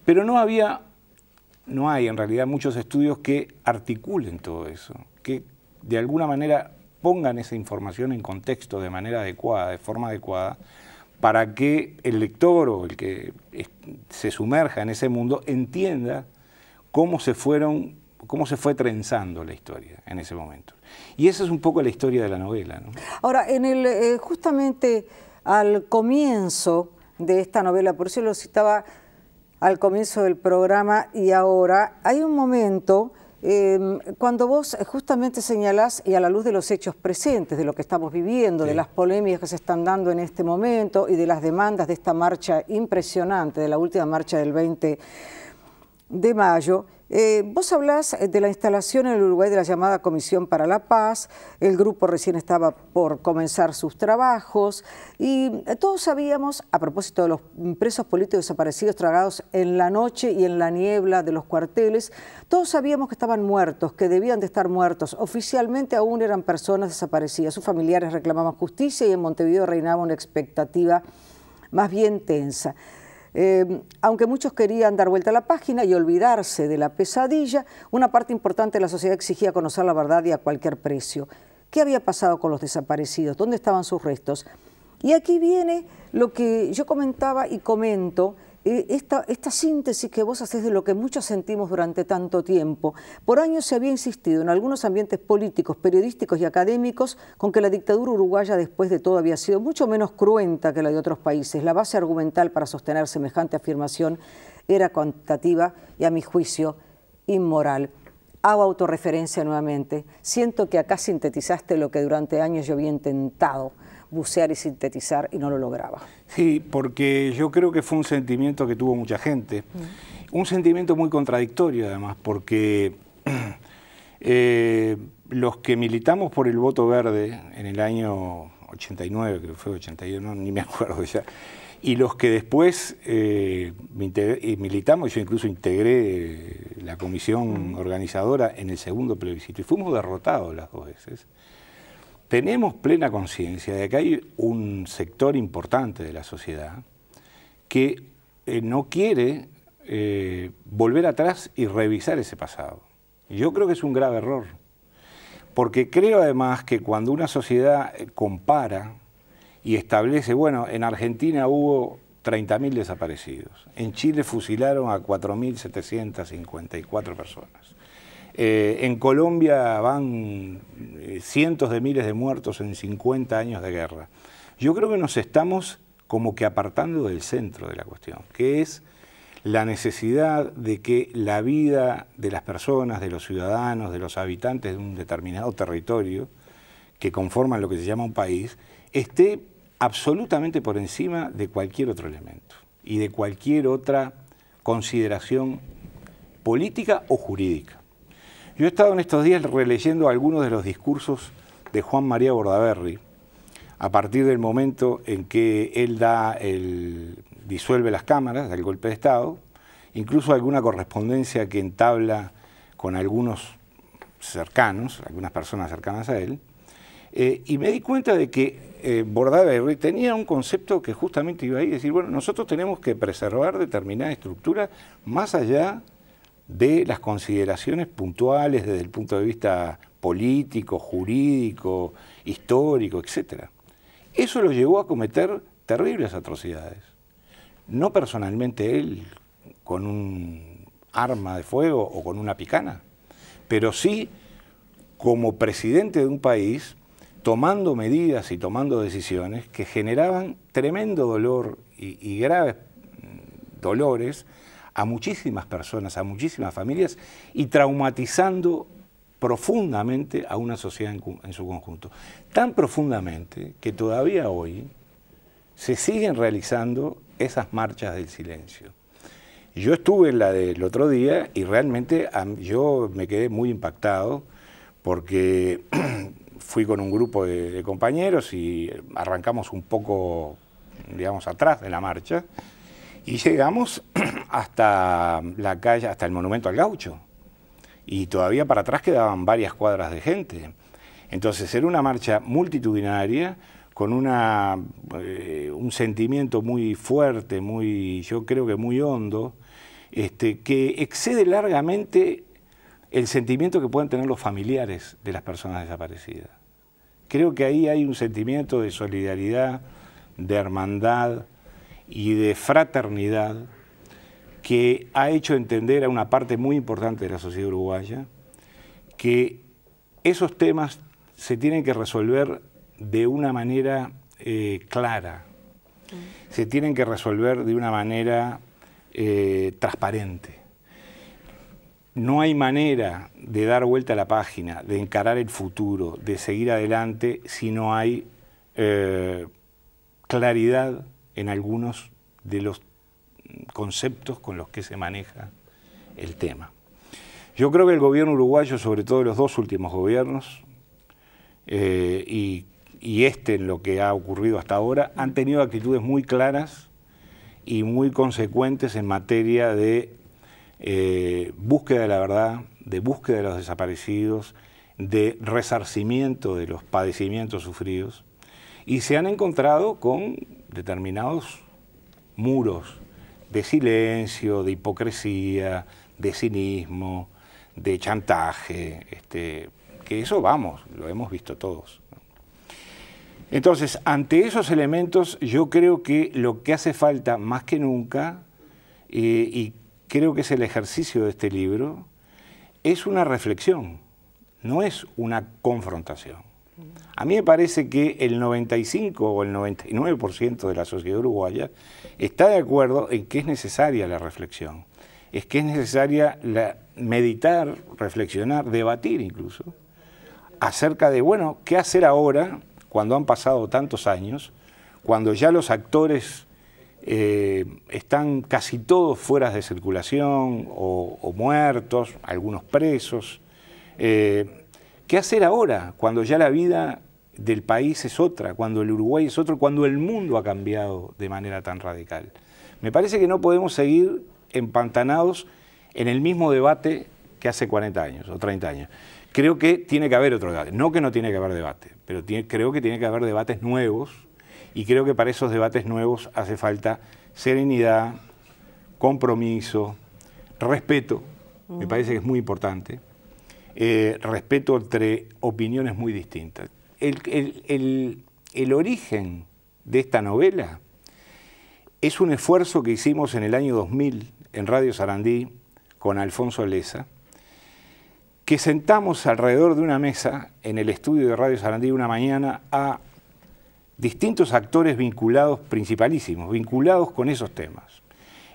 pero no hay en realidad muchos estudios que articulen todo eso, que de alguna manera pongan esa información en contexto de manera adecuada, de forma adecuada, para que el lector o el que se sumerja en ese mundo entienda cómo se fue trenzando la historia en ese momento. Y esa es un poco la historia de la novela, ¿no? Ahora, justamente al comienzo de esta novela, por eso lo citaba al comienzo del programa y ahora, hay un momento cuando vos justamente señalás, y a la luz de los hechos presentes, de lo que estamos viviendo, sí, de las polémicas que se están dando en este momento y de las demandas de esta marcha impresionante, de la última marcha del 20 de mayo, vos hablás de la instalación en el Uruguay de la llamada Comisión para la Paz. El grupo recién estaba por comenzar sus trabajos y todos sabíamos, a propósito de los presos políticos desaparecidos tragados en la noche y en la niebla de los cuarteles, todos sabíamos que estaban muertos, que debían de estar muertos. Oficialmente aún eran personas desaparecidas. Sus familiares reclamaban justicia y en Montevideo reinaba una expectativa más bien tensa. Aunque muchos querían dar vuelta a la página y olvidarse de la pesadilla, una parte importante de la sociedad exigía conocer la verdad y a cualquier precio. ¿Qué había pasado con los desaparecidos? ¿Dónde estaban sus restos? Y aquí viene lo que yo comentaba y comento, esta síntesis que vos haces de lo que muchos sentimos durante tanto tiempo. Por años se había insistido en algunos ambientes políticos, periodísticos y académicos con que la dictadura uruguaya después de todo había sido mucho menos cruenta que la de otros países. La base argumental para sostener semejante afirmación era cuantitativa y, a mi juicio, inmoral. Hago autorreferencia nuevamente. Siento que acá sintetizaste lo que durante años yo había intentado bucear y sintetizar y no lo lograba. Sí, porque yo creo que fue un sentimiento que tuvo mucha gente. Un sentimiento muy contradictorio además, porque los que militamos por el voto verde en el año 89, creo que fue 81, ni me acuerdo ya, y los que después militamos, yo incluso integré la comisión organizadora en el segundo plebiscito, y fuimos derrotados las dos veces. Tenemos plena conciencia de que hay un sector importante de la sociedad que no quiere volver atrás y revisar ese pasado. Yo creo que es un grave error, porque creo además que cuando una sociedad compara y establece, bueno, en Argentina hubo 30.000 desaparecidos, en Chile fusilaron a 4.754 personas. En Colombia van cientos de miles de muertos en 50 años de guerra. Yo creo que nos estamos como que apartando del centro de la cuestión, que es la necesidad de que la vida de las personas, de los ciudadanos, de los habitantes de un determinado territorio que conforman lo que se llama un país, esté absolutamente por encima de cualquier otro elemento y de cualquier otra consideración política o jurídica. Yo he estado en estos días releyendo algunos de los discursos de Juan María Bordaberry a partir del momento en que él disuelve las cámaras del golpe de Estado, incluso alguna correspondencia que entabla con algunos cercanos, algunas personas cercanas a él, y me di cuenta de que Bordaberry tenía un concepto que justamente iba ahí, decir, bueno, nosotros tenemos que preservar determinada estructura más allá de las consideraciones puntuales desde el punto de vista político, jurídico, histórico, etc. Eso lo llevó a cometer terribles atrocidades. No personalmente él, con un arma de fuego o con una picana, pero sí como presidente de un país, tomando medidas y tomando decisiones que generaban tremendo dolor y graves dolores a muchísimas personas, a muchísimas familias, y traumatizando profundamente a una sociedad en su conjunto. Tan profundamente que todavía hoy se siguen realizando esas marchas del silencio. Yo estuve en la del otro día y realmente yo me quedé muy impactado porque fui con un grupo de compañeros y arrancamos un poco, digamos, atrás de la marcha y llegamos hasta la calle, hasta el Monumento al Gaucho. Y todavía para atrás quedaban varias cuadras de gente. Entonces era una marcha multitudinaria con un sentimiento muy fuerte, yo creo que muy hondo, que excede largamente el sentimiento que pueden tener los familiares de las personas desaparecidas. Creo que ahí hay un sentimiento de solidaridad, de hermandad y de fraternidad que ha hecho entender a una parte muy importante de la sociedad uruguaya que esos temas se tienen que resolver de una manera clara, se tienen que resolver de una manera transparente. No hay manera de dar vuelta a la página, de encarar el futuro, de seguir adelante si no hay claridad en algunos de los conceptos con los que se maneja el tema. Yo creo que el gobierno uruguayo, sobre todo los dos últimos gobiernos, y en lo que ha ocurrido hasta ahora, han tenido actitudes muy claras y muy consecuentes en materia de búsqueda de la verdad, de búsqueda de los desaparecidos, de resarcimiento de los padecimientos sufridos, y se han encontrado con determinados muros de silencio, de hipocresía, de cinismo, de chantaje, que eso, vamos, lo hemos visto todos. Entonces, ante esos elementos, yo creo que lo que hace falta más que nunca, y creo que es el ejercicio de este libro, es una reflexión, no es una confrontación. A mí me parece que el 95 o el 99% de la sociedad uruguaya está de acuerdo en que es necesaria la reflexión, es que es necesaria meditar, reflexionar, debatir incluso, acerca de, bueno, ¿qué hacer ahora cuando han pasado tantos años, cuando ya los actores están casi todos fuera de circulación o muertos, algunos presos? ¿Qué hacer ahora, cuando ya la vida del país es otra, cuando el Uruguay es otro, cuando el mundo ha cambiado de manera tan radical? Me parece que no podemos seguir empantanados en el mismo debate que hace 40 años o 30 años. Creo que tiene que haber otro debate, no que no tiene que haber debate, pero creo que tiene que haber debates nuevos, y creo que para esos debates nuevos hace falta serenidad, compromiso, respeto, me parece que es muy importante. Respeto entre opiniones muy distintas. El origen de esta novela es un esfuerzo que hicimos en el año 2000 en Radio Sarandí con Alfonso Leza, que sentamos alrededor de una mesa en el estudio de Radio Sarandí una mañana a distintos actores vinculados, principalísimos, vinculados con esos temas.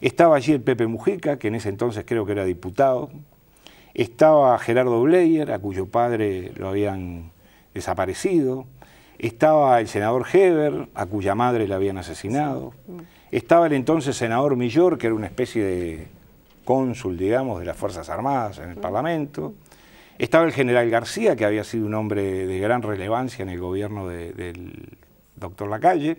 Estaba allí el Pepe Mujica, que en ese entonces creo que era diputado. Estaba Gerardo Bleier, a cuyo padre lo habían desaparecido. Estaba el senador Heber, a cuya madre la habían asesinado. Estaba el entonces senador Millor, que era una especie de cónsul, digamos, de las Fuerzas Armadas en el Parlamento. Estaba el general García, que había sido un hombre de gran relevancia en el gobierno del doctor Lacalle.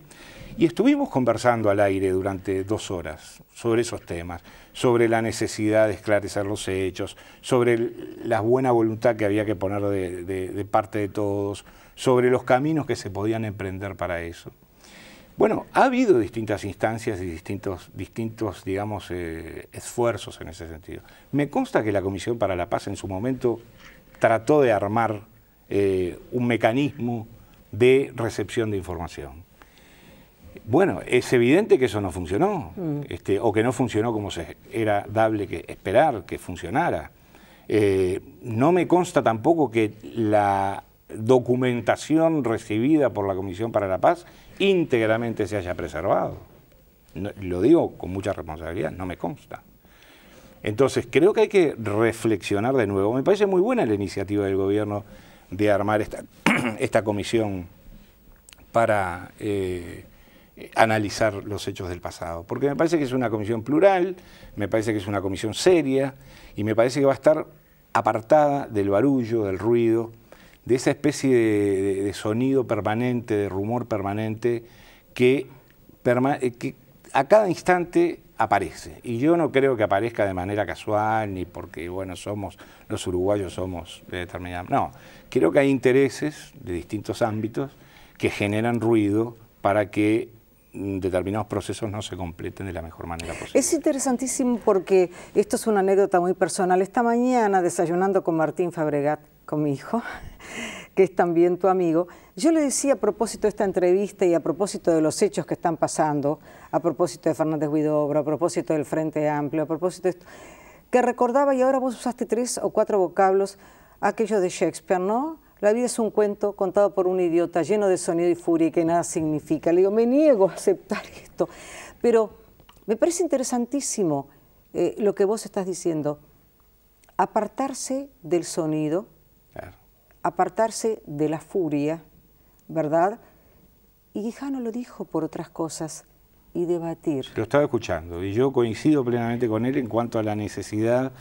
Y estuvimos conversando al aire durante 2 horas sobre esos temas, sobre la necesidad de esclarecer los hechos, sobre la buena voluntad que había que poner de parte de todos, sobre los caminos que se podían emprender para eso. Bueno, ha habido distintas instancias y distintos digamos, esfuerzos en ese sentido. Me consta que la Comisión para la Paz en su momento trató de armar un mecanismo de recepción de información. Bueno, es evidente que eso no funcionó, o que no funcionó como era dable que esperar que funcionara. No me consta tampoco que la documentación recibida por la Comisión para la Paz íntegramente se haya preservado. No, lo digo con mucha responsabilidad, no me consta. Entonces, creo que hay que reflexionar de nuevo. Me parece muy buena la iniciativa del gobierno de armar esta comisión para analizar los hechos del pasado, porque me parece que es una comisión plural, me parece que es una comisión seria, y me parece que va a estar apartada del barullo, del ruido, de esa especie de sonido permanente, de rumor permanente, que a cada instante aparece. Y yo no creo que aparezca de manera casual, ni porque, bueno, los uruguayos somos determinados. No, creo que hay intereses de distintos ámbitos que generan ruido para que determinados procesos no se completen de la mejor manera posible. Es interesantísimo porque esto es una anécdota muy personal. Esta mañana, desayunando con Martín Fabregat, con mi hijo, que es también tu amigo, yo le decía a propósito de esta entrevista y a propósito de los hechos que están pasando, a propósito de Fernández Huidobro, a propósito del Frente Amplio, a propósito de esto, que recordaba, y ahora vos usaste 3 o 4 vocablos, aquello de Shakespeare, ¿no? La vida es un cuento contado por un idiota lleno de sonido y furia y que nada significa. Le digo, me niego a aceptar esto. Pero me parece interesantísimo lo que vos estás diciendo. Apartarse del sonido, claro, apartarse de la furia, ¿verdad? Y Quijano lo dijo por otras cosas, y debatir. Lo estaba escuchando y yo coincido plenamente con él en cuanto a la necesidad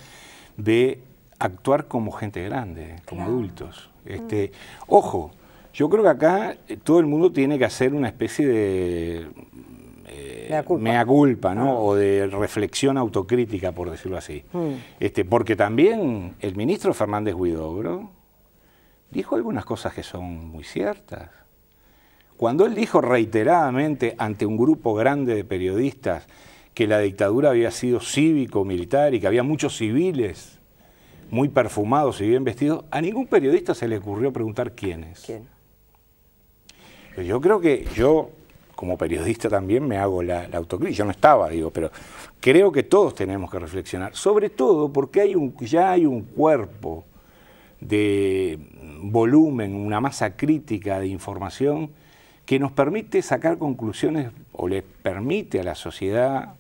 de actuar como gente grande, como adultos. Ojo, yo creo que acá todo el mundo tiene que hacer una especie de mea culpa, ¿no? O de reflexión autocrítica, por decirlo así. Porque también el ministro Fernández Huidobro dijo algunas cosas que son muy ciertas. Cuando él dijo reiteradamente ante un grupo grande de periodistas que la dictadura había sido cívico-militar y que había muchos civiles muy perfumados y bien vestidos, a ningún periodista se le ocurrió preguntar quiénes. ¿Quién? Yo creo que yo, como periodista también, me hago la autocrítica. Yo no estaba, digo, pero creo que todos tenemos que reflexionar, sobre todo porque ya hay un cuerpo de volumen, una masa crítica de información que nos permite sacar conclusiones, o le permite a la sociedad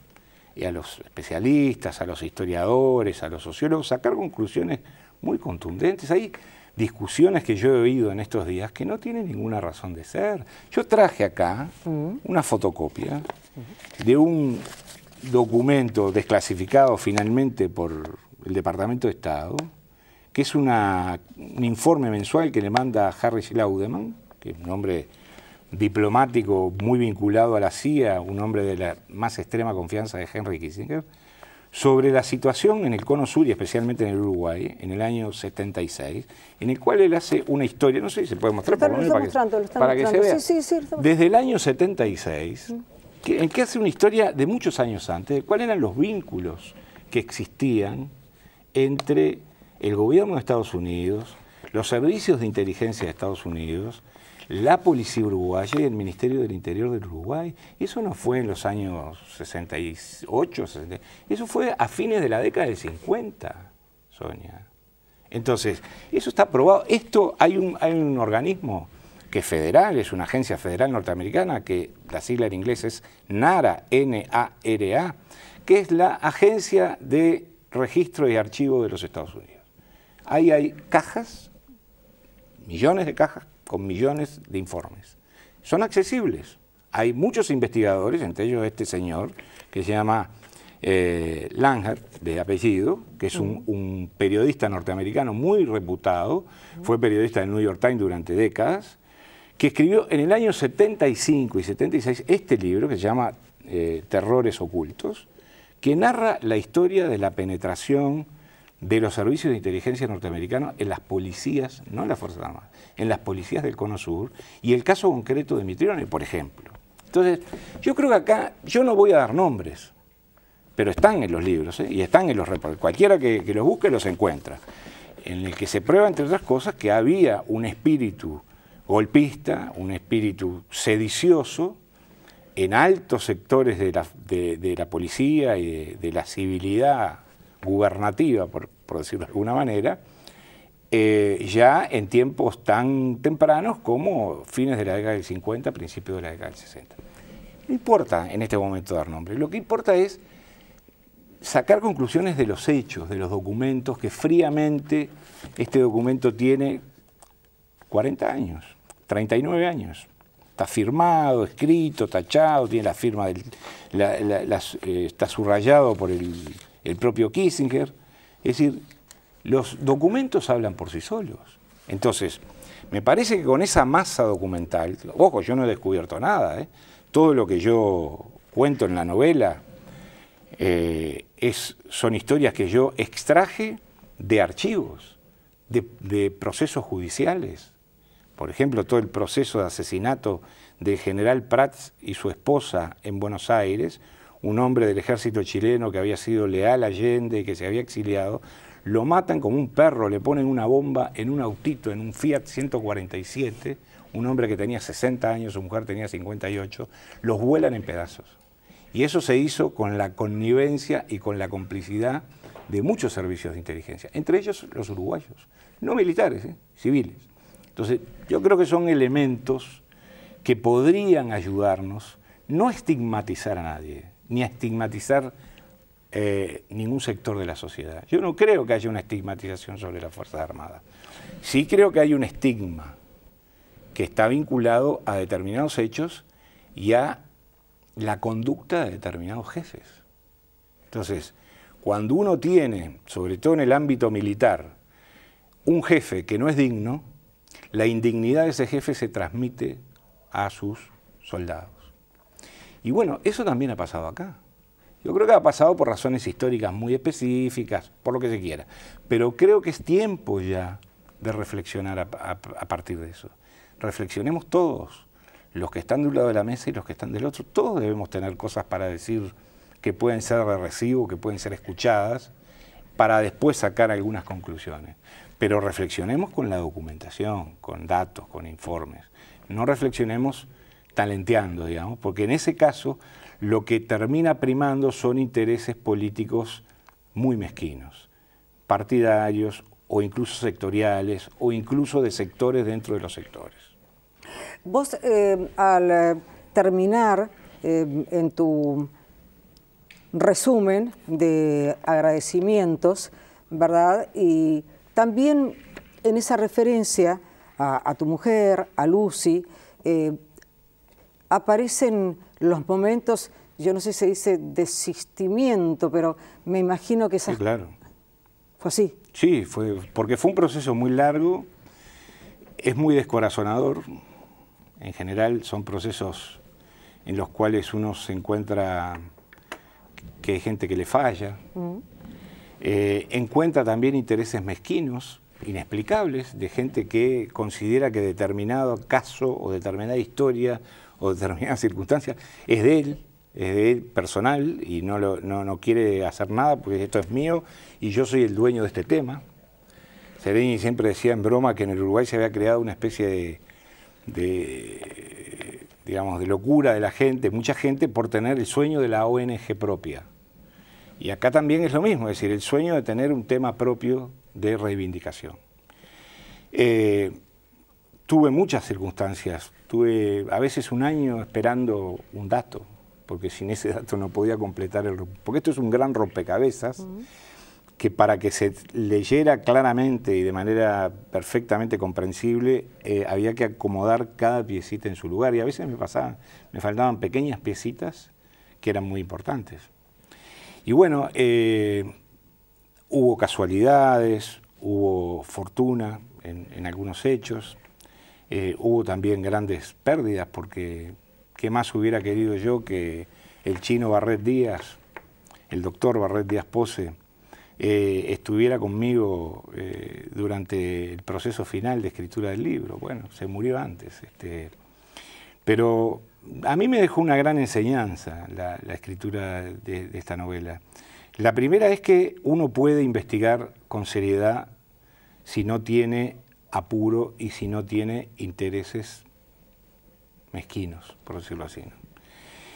y a los especialistas, a los historiadores, a los sociólogos, sacar conclusiones muy contundentes. Hay discusiones que yo he oído en estos días que no tienen ninguna razón de ser. Yo traje acá una fotocopia de un documento desclasificado finalmente por el Departamento de Estado, que es un informe mensual que le manda Harry Laudeman, que es un hombre diplomático muy vinculado a la CIA, un hombre de la más extrema confianza de Henry Kissinger, sobre la situación en el Cono Sur y especialmente en el Uruguay, en el año 76, en el cual él hace una historia, no sé si se puede mostrar, por lo menos para que se vea, desde el año 76, en que hace una historia de muchos años antes, de cuáles eran los vínculos que existían entre el gobierno de Estados Unidos, los servicios de inteligencia de Estados Unidos, la policía uruguaya y el Ministerio del Interior del Uruguay. Eso no fue en los años 68, 60, eso fue a fines de la década del 50, Sonia. Entonces, eso está probado. Hay un organismo que es federal, es una agencia federal norteamericana, que la sigla en inglés es NARA, N-A-R-A, que es la Agencia de Registro y Archivo de los Estados Unidos. Ahí hay cajas, millones de cajas, con millones de informes. Son accesibles. Hay muchos investigadores, entre ellos este señor, que se llama Langer, de apellido, que es un periodista norteamericano muy reputado, fue periodista del New York Times durante décadas, que escribió en el año 75 y 76 este libro, que se llama Terrores Ocultos, que narra la historia de la penetración de los servicios de inteligencia norteamericanos en las policías, no en las Fuerzas Armadas, en las policías del Cono Sur, y el caso concreto de Mitrione, por ejemplo. Entonces, yo creo que acá, yo no voy a dar nombres, pero están en los libros, y están en los reportes. Cualquiera que los busque los encuentra, en el que se prueba, entre otras cosas, que había un espíritu golpista, un espíritu sedicioso, en altos sectores de la policía y de la civilidad gubernativa, por decirlo de alguna manera, ya en tiempos tan tempranos como fines de la década del 50, principios de la década del 60. No importa en este momento dar nombres, lo que importa es sacar conclusiones de los hechos, de los documentos, que fríamente este documento tiene 40 años, 39 años. Está firmado, escrito, tachado, tiene la firma está subrayado por el propio Kissinger. Es decir, los documentos hablan por sí solos. Entonces, me parece que con esa masa documental, ojo, yo no he descubierto nada, todo lo que yo cuento en la novela, Son historias que yo extraje de archivos, de procesos judiciales. Por ejemplo, todo el proceso de asesinato del general Prats y su esposa en Buenos Aires, un hombre del ejército chileno que había sido leal a Allende, que se había exiliado, lo matan como un perro, le ponen una bomba en un autito, en un Fiat 147, un hombre que tenía 60 años, su mujer tenía 58, los vuelan en pedazos. Y eso se hizo con la connivencia y con la complicidad de muchos servicios de inteligencia, entre ellos los uruguayos, no militares, civiles. Entonces, yo creo que son elementos que podrían ayudarnos no a estigmatizar a nadie, ni a estigmatizar ningún sector de la sociedad. Yo no creo que haya una estigmatización sobre las Fuerzas Armadas. Sí creo que hay un estigma que está vinculado a determinados hechos y a la conducta de determinados jefes. Entonces, cuando uno tiene, sobre todo en el ámbito militar, un jefe que no es digno, la indignidad de ese jefe se transmite a sus soldados. Y bueno, eso también ha pasado acá. Yo creo que ha pasado por razones históricas muy específicas, por lo que se quiera. Pero creo que es tiempo ya de reflexionar a partir de eso. Reflexionemos todos, los que están de un lado de la mesa y los que están del otro. Todos debemos tener cosas para decir que pueden ser de recibo, que pueden ser escuchadas, para después sacar algunas conclusiones. Pero reflexionemos con la documentación, con datos, con informes. No reflexionemos talenteando, digamos, porque en ese caso lo que termina primando son intereses políticos muy mezquinos, partidarios o incluso sectoriales o incluso de sectores dentro de los sectores. Vos, al terminar en tu resumen de agradecimientos, ¿verdad? Y también en esa referencia a tu mujer, a Lucy, aparecen los momentos, yo no sé si se dice desistimiento, pero me imagino que esa... Sí, claro. ¿Fue así? Sí, porque fue un proceso muy largo, es muy descorazonador. En general son procesos en los cuales uno se encuentra que hay gente que le falla, encuentra también intereses mezquinos, inexplicables, de gente que considera que determinado caso o determinada historia o determinada circunstancia es de él personal y no quiere hacer nada porque esto es mío y yo soy el dueño de este tema. Sereni siempre decía en broma que en el Uruguay se había creado una especie digamos, de locura de la gente, mucha gente por tener el sueño de la ONG propia. Y acá también es lo mismo, es decir, el sueño de tener un tema propio de reivindicación. Tuve muchas circunstancias, tuve a veces un año esperando un dato, porque sin ese dato no podía completar porque esto es un gran rompecabezas, que para que se leyera claramente y de manera perfectamente comprensible, había que acomodar cada piecita en su lugar, y a veces me faltaban pequeñas piecitas que eran muy importantes. Y bueno, hubo casualidades, hubo fortuna en algunos hechos, hubo también grandes pérdidas, porque ¿qué más hubiera querido yo que el chino Barret Díaz, el doctor Barret Díaz Pose, estuviera conmigo durante el proceso final de escritura del libro? Bueno, se murió antes. Pero a mí me dejó una gran enseñanza la escritura de esta novela. La primera es que uno puede investigar con seriedad si no tiene apuro y si no tiene intereses mezquinos, por decirlo así, ¿no?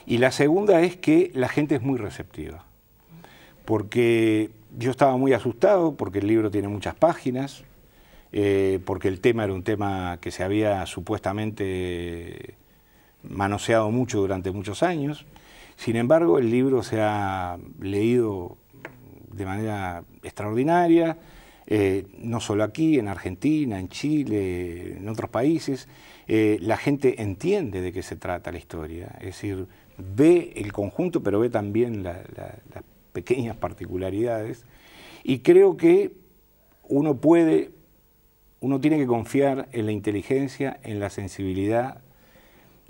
Y la segunda es que la gente es muy receptiva, porque yo estaba muy asustado, porque el libro tiene muchas páginas, porque el tema era un tema que se había supuestamente manoseado mucho durante muchos años. Sin embargo, el libro se ha leído de manera extraordinaria, no solo aquí, en Argentina, en Chile, en otros países. La gente entiende de qué se trata la historia, es decir, ve el conjunto, pero ve también las pequeñas particularidades, y creo que uno tiene que confiar en la inteligencia, en la sensibilidad,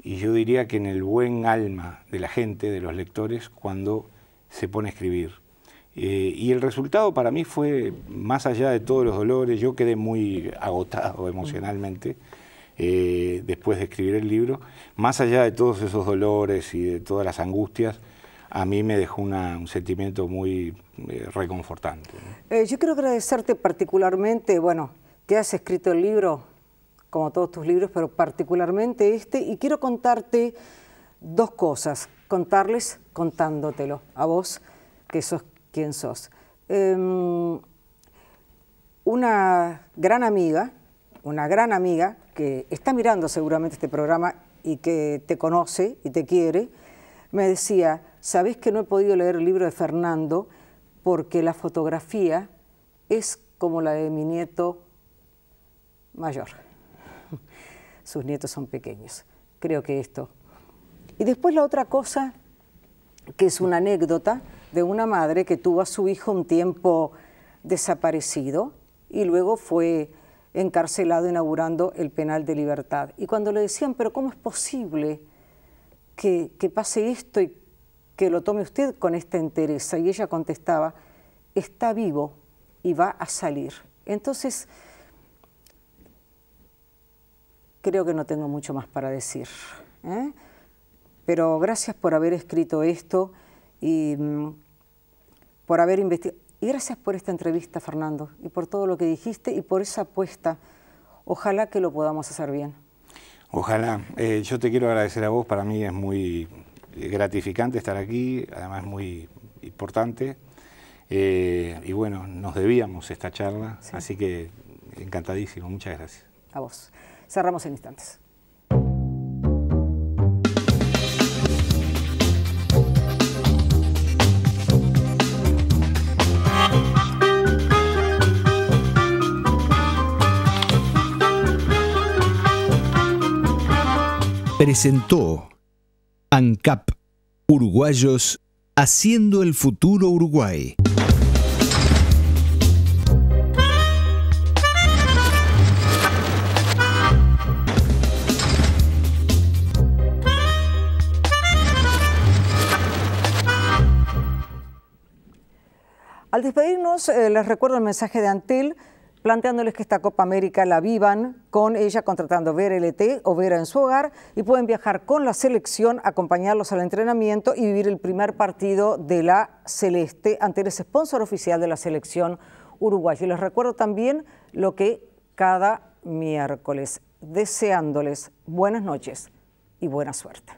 y yo diría que en el buen alma de la gente, de los lectores, cuando se pone a escribir. Y el resultado para mí fue, más allá de todos los dolores, yo quedé muy agotado emocionalmente después de escribir el libro, más allá de todos esos dolores y de todas las angustias, a mí me dejó un sentimiento muy reconfortante, ¿no? Yo quiero agradecerte particularmente, bueno, que has escrito el libro, como todos tus libros, pero particularmente este, y quiero contarte dos cosas, contándotelo a vos, que sos quien sos. Una gran amiga que está mirando seguramente este programa y que te conoce y te quiere, me decía, ¿sabés que no he podido leer el libro de Fernando porque la fotografía es como la de mi nieto mayor? Sus nietos son pequeños. Creo que esto. Y después la otra cosa, que es una anécdota de una madre que tuvo a su hijo un tiempo desaparecido y luego fue encarcelado inaugurando el penal de Libertad. Y cuando le decían, pero ¿cómo es posible que pase esto y que lo tome usted con esta entereza? Y ella contestaba, está vivo y va a salir. Entonces, creo que no tengo mucho más para decir, ¿eh? Pero gracias por haber escrito esto y por haber investigado. Y gracias por esta entrevista, Fernando, y por todo lo que dijiste y por esa apuesta. Ojalá que lo podamos hacer bien. Ojalá. Yo te quiero agradecer a vos. Para mí es muy gratificante estar aquí, además muy importante. Y bueno, nos debíamos esta charla, sí. Así que encantadísimo. Muchas gracias. A vos. Cerramos en instantes. Presentó ANCAP, Uruguayos haciendo el futuro Uruguay. Al despedirnos, les recuerdo el mensaje de Antel, planteándoles que esta Copa América la vivan con ella contratando Vera LT o Vera en su hogar y pueden viajar con la selección, acompañarlos al entrenamiento y vivir el primer partido de la Celeste. Antel es sponsor oficial de la selección uruguaya. Y les recuerdo también lo que cada miércoles, deseándoles buenas noches y buena suerte.